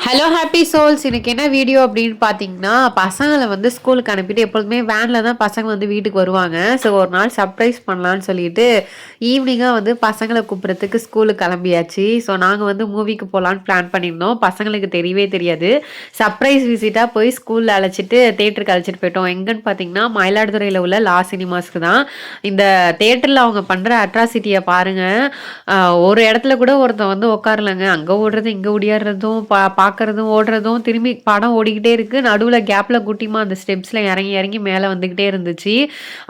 Hello happy souls. இன்னைக்கு என்ன video அப்படின்னு பார்த்தீங்கன்னா, பசங்கள வந்து ஸ்கூலுக்கு அனுப்பிட்டு எப்பொழுதுமே வேன்ல தான் பசங்க வந்து வீட்டுக்கு வருவாங்க. ஸோ ஒரு நாள் சர்ப்ரைஸ் பண்ணலான்னு சொல்லிட்டு, ஈவினிங்கா வந்து பசங்கள கூப்பிட்றதுக்கு ஸ்கூலுக்கு கிளம்பியாச்சு. ஸோ நாங்க வந்து மூவிக்கு போலான்னு பிளான் பண்ணியிருந்தோம். பசங்களுக்கு தெரியவே தெரியாது. சர்ப்ரைஸ் விசிட்டா போய் ஸ்கூல்ல அழைச்சிட்டு தியேட்டருக்கு அழைச்சிட்டு போயிட்டோம். எங்கன்னு பார்த்தீங்கன்னா, மயிலாடுதுறையில உள்ள லா சினிமாஸ்க்கு தான். இந்த தியேட்டர்ல அவங்க பண்ற அட்ராசிட்டிய பாருங்க. அ ஒரு இடத்துல கூட ஒருத்தன் வந்து உட்காரலங்க. அங்க ஓடுறது, இங்க ஓடியாடுறதும், பார்க்கறதும், ஓடுறதும், திரும்பி படம் ஓடிக்கிட்டே இருக்கு. நடுவுல கேப்ல குட்டிமா அந்த ஸ்டெப்ஸ்ல இறங்கி, இறங்கி மேல வந்துகிட்டே இருந்துச்சு.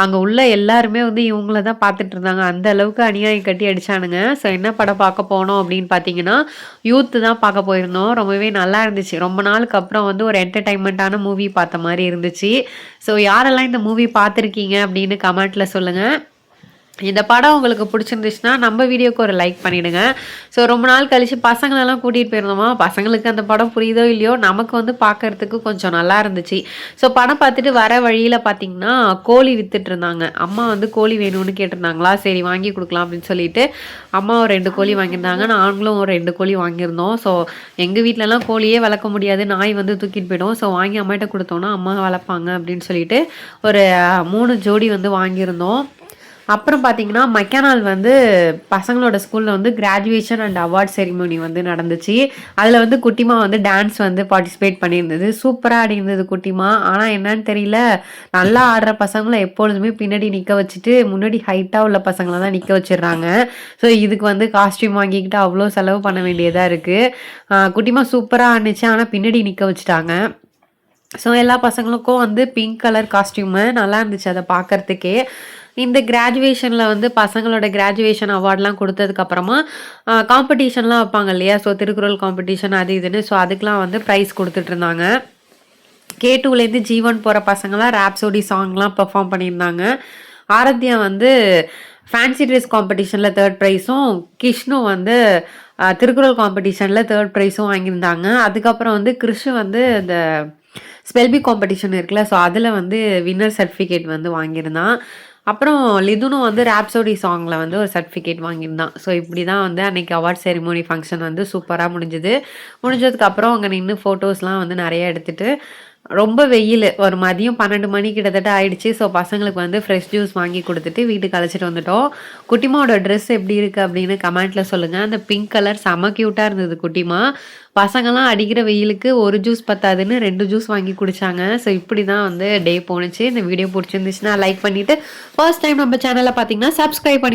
அங்க உள்ள எல்லாருமே வந்து இவங்கள தான் பார்த்துட்டு இருந்தாங்க. அந்த அளவுக்கு அநியாயம் கட்டி அடிச்சானுங்க. ஸோ என்ன படம் பார்க்க போனோம் அப்படின்னு பார்த்தீங்கன்னா, யூத் தான் பார்க்க போயிருந்தோம். ரொம்பவே நல்லா இருந்துச்சு. ரொம்ப நாளுக்கு அப்புறம் வந்து ஒரு என்டர்டெயின்மென்ட்டான மூவி பார்த்த மாரி இருந்துச்சு. ஸோ யாரெல்லாம் இந்த மூவி பார்த்துருக்கீங்க அப்படின்னு கமெண்ட்ல சொல்லுங்க. இந்த படம் உங்களுக்கு பிடிச்சிருந்துச்சுன்னா, நம்ம வீடியோக்கு ஒரு லைக் பண்ணிடுங்க. ஸோ ரொம்ப நாள் கழிச்சு பசங்களெல்லாம் கூட்டிட்டு போயிருந்தோமா, பசங்களுக்கு அந்த படம் புரியுதோ இல்லையோ, நமக்கு வந்து பார்க்கறதுக்கு கொஞ்சம் நல்லா இருந்துச்சு. ஸோ படம் பார்த்துட்டு வர வழியில பார்த்தீங்கன்னா, கோழி வித்துட்டு இருந்தாங்க. அம்மா வந்து கோழி வேணும்னு கேட்டிருந்தாங்களா, சரி வாங்கி குடுக்கலாம் அப்படின்னு சொல்லிட்டு, அம்மா ஒரு 2 கோழி வாங்கியிருந்தாங்க. நாங்களும் ஒரு 2 கோழி வாங்கியிருந்தோம். ஸோ எங்க வீட்லலாம் கோழியே வளர்க்க முடியாது. நாய் வந்து தூக்கிட்டு போயிடும். ஸோ வாங்கி அம்மாட்ட குடுத்தோம்னா, அம்மா வளர்ப்பாங்க அப்படின்னு சொல்லிட்டு, ஒரு 3 ஜோடி வந்து வாங்கியிருந்தோம். அப்புறம் பார்த்தீங்கன்னா, மெக்கானால் வந்து பசங்களோட ஸ்கூல்ல வந்து கிராஜுவேஷன் அண்ட் அவார்ட் செரிமோனி வந்து நடந்துச்சு. அதில வந்து குட்டிமா வந்து டான்ஸ் வந்து பார்ட்டிசிபேட் பண்ணியிருந்தது. சூப்பரா ஆடியிருந்தது குட்டிமா. ஆனா என்னன்னு தெரியல, நல்லா ஆடுற பசங்கள எப்பொழுதுமே பின்னாடி நிக்க வச்சுட்டு, முன்னாடி ஹைட்டா உள்ள பசங்கள தான் நிக்க வச்சுடுறாங்க. ஸோ இதுக்கு வந்து காஸ்டியூம் வாங்கிக்கிட்டு அவ்ளோ செலவு பண்ண வேண்டியதா இருக்கு. குட்டிமா சூப்பரா ஆடுனுச்சு. ஆனா பின்னாடி நிக்க வச்சுட்டாங்க. ஸோ எல்லா பசங்களுக்கும் வந்து பிங்க் கலர் காஸ்டியூமு நல்லா இருந்துச்சு அத பார்க்கறதுக்கே. இந்த கிராஜுவேஷன்ல வந்து பசங்களோட கிராஜுவேஷன் அவார்ட்லாம் குடுத்ததுக்கப்புறமா, காம்படிஷன்லாம் வைப்பாங்க இல்லையா? ஸோ திருக்குறள் காம்படிஷன் அது இதுன்னு. ஸோ அதுக்கெல்லாம் வந்து பிரைஸ் குடுத்துட்டுருந்தாங்க. K2லேருந்து G1 போற பசங்கலாம் ராப்சோடி சாங்லாம் பெர்ஃபார்ம் பண்ணியிருந்தாங்க. ஆரத்யா வந்து ஃபேன்சி ட்ரெஸ் காம்படிஷன்ல 3 பிரைஸும், கிஷ்ணு வந்து திருக்குறள் காம்படிஷன்ல 3 பிரைஸும் வாங்கியிருந்தாங்க. அதுக்கப்புறம் வந்து கிறிஷ் வந்து இந்த ஸ்பெல் காம்படிஷன் இருக்குல்ல, ஸோ அதில வந்து வின்னர் சர்டிஃபிகேட் வந்து வாங்கியிருந்தான். அப்புறம் லிதுனும் வந்து ராப்சோடி சாங்ல வந்து ஒரு சர்டிஃபிகேட் வாங்கியிருந்தான். ஸோ இப்படி தான் வந்து அன்னைக்கு அவார்ட் செரிமோனி ஃபங்ஷன் வந்து சூப்பரா முடிஞ்சது. முடிஞ்சதுக்கப்புறம் அங்க நின்னு ஃபோட்டோஸ்லாம் வந்து நெறைய எடுத்துட்டு, ரொம்ப வெயிலு. ஒரு மதியம் 12 மணி கிட்டத்தட்ட ஆயிடுச்சு. ஸோ பசங்களுக்கு வந்து ஃப்ரெஷ் ஜூஸ் வாங்கி குடுத்துட்டு வீட்டுக்கு அழைச்சிட்டு வந்துட்டோம். குட்டிமாவோட ட்ரெஸ் எப்படி இருக்கு அப்படின்னு கமெண்ட்ல சொல்லுங்க. அந்த பிங்க் கலர் செம்ம கியூட்டா இருந்தது குட்டிமா. பசங்கலாம் அடிக்கிற வெயிலுக்கு ஒரு ஜூஸ் பத்தாதுன்னு 2 ஜூஸ் வாங்கி குடிச்சாங்க. ஸோ இப்படி தான் வந்து டே போணுச்சு. இந்த வீடியோ புடிச்சிருந்துச்சுன்னா லைக் பண்ணிட்டு, ஃபர்ஸ்ட் டைம் நம்ம சேனல பார்த்தீங்கன்னா சப்ஸ்கிரைப் பண்ணி